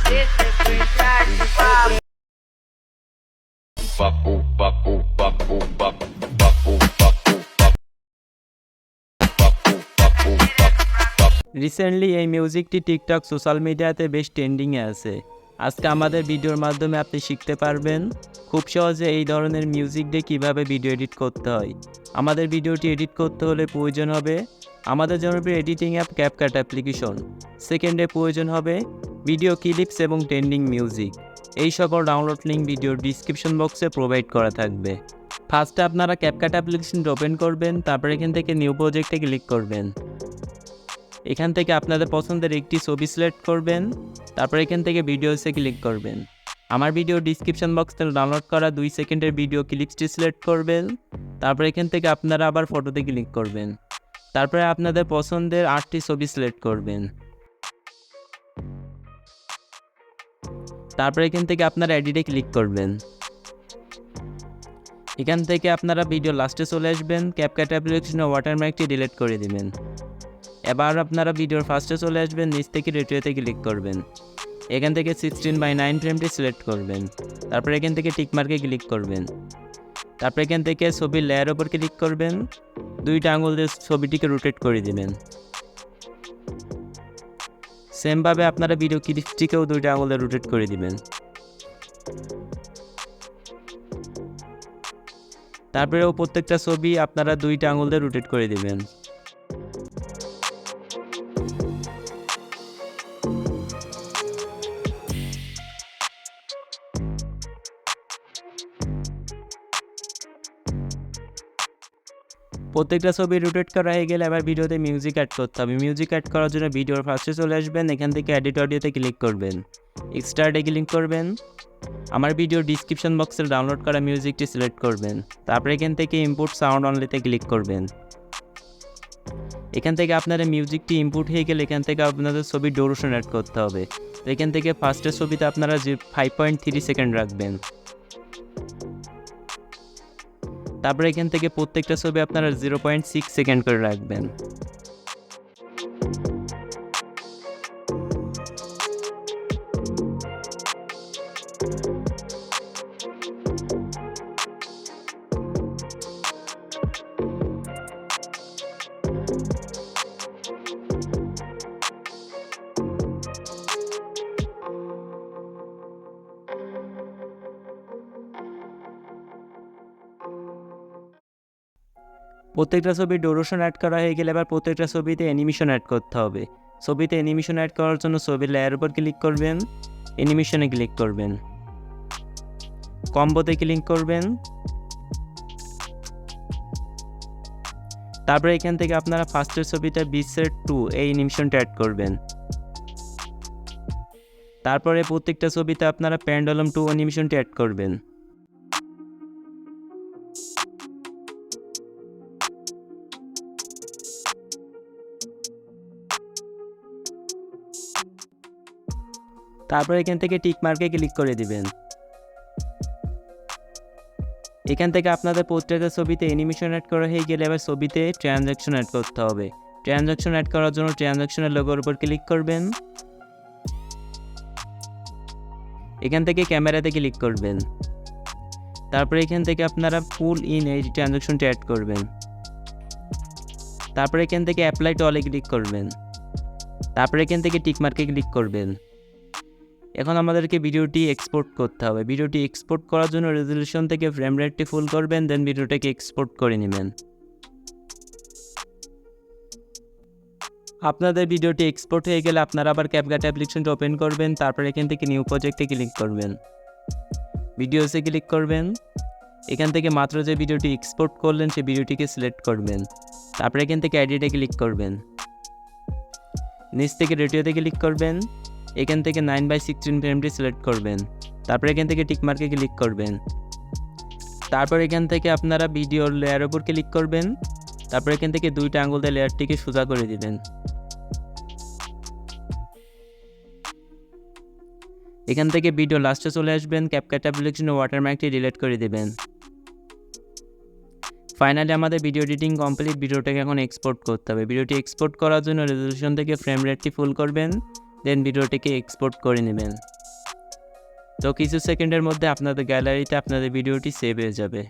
Recently এই মিউজিকটি TikTok social মিডিয়াতে বেশ ট্রেন্ডিংয়ে আছে। আজকে আমাদের ভিডিওর মাধ্যমে আপনি শিখতে পারবেন খুব সহজে এই ধরনের মিউজিক দিয়ে কীভাবে ভিডিও এডিট করতে হয়। আমাদের ভিডিওটি এডিট করতে হলে প্রয়োজন হবে আমাদের জনপ্রিয় এডিটিং অ্যাপ ক্যাপকাট অ্যাপ্লিকেশন। সেকেন্ডে প্রয়োজন হবে ভিডিও ক্লিপস এবং ট্রেন্ডিং মিউজিক। এই সকল ডাউনলোড লিঙ্ক ভিডিওর ডিসক্রিপশন বক্সে প্রোভাইড করা থাকবে। ফার্স্টে আপনারা ক্যাপকাট অ্যাপ্লিকেশনটি ওপেন করবেন, তারপর এখান থেকে নিউ প্রজেক্টে ক্লিক করবেন। এখান থেকে আপনাদের পছন্দের একটি ছবি সিলেক্ট করবেন, তারপর এখান থেকে ভিডিওসে ক্লিক করবেন। আমার ভিডিও ডিসক্রিপশন বক্স থেকে ডাউনলোড করা 2 সেকেন্ডের ভিডিও ক্লিপসটি সিলেক্ট করবেন, তারপর এখান থেকে আপনারা আবার ফটোতে ক্লিক করবেন। তারপরে আপনাদের পছন্দের 8টি ছবি সিলেক্ট করবেন। তারপর এখান থেকে আপনারা এডিটে ক্লিক করবেন। এখান থেকে আপনারা ভিডিও লাস্টে চলে আসবেন, ক্যাপকাট অ্যাপ্লিকেশনে ওয়াটারমার্কটি ডিলিট করে দিবেন। এবার আপনারা ভিডিওর ফার্স্টে চলে আসবেন, নিচ থেকে রেডিওতে ক্লিক করবেন। এখান থেকে 16:9 ফ্রেমটি সিলেক্ট করবেন। তারপর এখান থেকে টিকমার্কে ক্লিক করবেন। তারপর এখান থেকে ছবির লেয়ার ওপর ক্লিক করবেন, 2টা আঙুল দিয়ে ছবিটিকে রোটেট করে দিবেন। সেমভাবে আপনারা ভিডিও ক্লিপসটিকেও 2টা আঙুল দিয়ে রোটেট করে দিবেন। তারপরেও প্রত্যেকটা ছবি আপনারা 2টা আঙুল দিয়ে রোটেট করে দিবেন। প্রত্যেকটা ছবি রোটেট করা হয়ে গেলে এবার ভিডিওতে মিউজিক অ্যাড করতে হবে। মিউজিক অ্যাড করার জন্য ভিডিওর ফার্স্টে চলে আসবেন, এখান থেকে এডিট অডিওতে ক্লিক করবেন, এক্সট্রাটে ক্লিক করবেন। আমার ভিডিও ডিসক্রিপশন বক্সে ডাউনলোড করা মিউজিকটি সিলেক্ট করবেন। তারপরে এখান থেকে ইনপুট সাউন্ড অনলিতে ক্লিক করবেন। এখান থেকে আপনাদের মিউজিকটি ইনপুট হয়ে গেলে এখান থেকে আপনাদের ছবির ডিউরেশন অ্যাড করতে হবে। তো এখান থেকে ফার্স্টের ছবিতে আপনারা 5.3 সেকেন্ড রাখবেন। তারপরে এখান থেকে প্রত্যেকটা ছবি আপনারা 0.6 সেকেন্ড করে রাখবেন। প্রত্যেকটা ছবির ডিউরেশন অ্যাড করা হয়ে গেলে এবার প্রত্যেকটা ছবিতে অ্যানিমেশন অ্যাড করতে হবে। ছবিতে অ্যানিমেশন অ্যাড করার জন্য ছবির লেয়ার উপর ক্লিক করবেন, অ্যানিমেশনে ক্লিক করবেন, কম্বোতে ক্লিক করবেন। তারপরে এখান থেকে আপনারা ফার্স্টের ছবিতে PicsArt 2 এই অ্যানিমেশনটা অ্যাড করবেন। তারপরে প্রত্যেকটা ছবিতে আপনারা পেন্ডুলাম 2 অ্যানিমেশনটি অ্যাড করবেন। তারপর এখান থেকে টিক মার্কে ক্লিক করে দিবেন। এখান থেকে আপনাদের প্রত্যেকটা ছবিতে অ্যানিমেশন অ্যাড করা হয়ে গেলে এবার ছবিতে ট্রানজ্যাকশন অ্যাড করতে হবে। ট্রানজ্যাকশন অ্যাড করার জন্য ট্রানজ্যাকশনের লোগোর উপর ক্লিক করবেন। এখান থেকে ক্যামেরাতে ক্লিক করবেন। তারপর এখান থেকে আপনারা ফুল ইন এই ট্রানজ্যাকশনটি অ্যাড করবেন। তারপর এখান থেকে অ্যাপ্লাই টু অলে ক্লিক করবেন। তারপর এখান থেকে টিক মার্কে ক্লিক করবেন। এখন আমাদেরকে ভিডিওটি এক্সপোর্ট করতে হবে। ভিডিওটি এক্সপোর্ট করার জন্য রেজোলিউশন থেকে ফ্রেম রেটটি ফুল করবেন, দেন ভিডিওটাকে এক্সপোর্ট করে নেবেন। আপনাদের ভিডিওটি এক্সপোর্ট হয়ে গেলে আপনারা আবার ক্যাপকাট অ্যাপ্লিকেশনটি ওপেন করবেন। তারপর এখান থেকে নিউ প্রজেক্টে ক্লিক করবেন, ভিডিওসে ক্লিক করবেন। এখান থেকে মাত্র যে ভিডিওটি এক্সপোর্ট করলেন সেই ভিডিওটিকে সিলেক্ট করবেন। তারপর এখান থেকে এডিটে ক্লিক করবেন, নিচ থেকে রেডিওতে ক্লিক করবেন। এখান থেকে 9:16 ফ্রেমটি সিলেক্ট করবেন। তারপর এখান থেকে টিকমার্কে ক্লিক করবেন। তারপর এখান থেকে আপনারা ভিডিওর লেয়ার উপর ক্লিক করবেন। তারপর এখান থেকে 2টা আঙুল দিয়ে লেয়ারটিকে সোজা করে দিবেন। এখান থেকে ভিডিও লাস্টে চলে আসবেন, ক্যাপকাট অ্যাপ্লিকেশনে ওয়াটারমার্কটি ডিলিট করে দিবেন। ফাইনালি আমাদের ভিডিও এডিটিং কমপ্লিট। ভিডিওটাকে এখন এক্সপোর্ট করতে হবে। ভিডিওটি এক্সপোর্ট করার জন্য রেজোলিউশন থেকে ফ্রেম রেটটি ফুল করবেন, দেন ভিডিওটিকে এক্সপোর্ট করে নেবেন। তো কিছু সেকেন্ডের মধ্যে আপনাদের গ্যালারিতে আপনাদের ভিডিওটি সেভ হয়ে যাবে।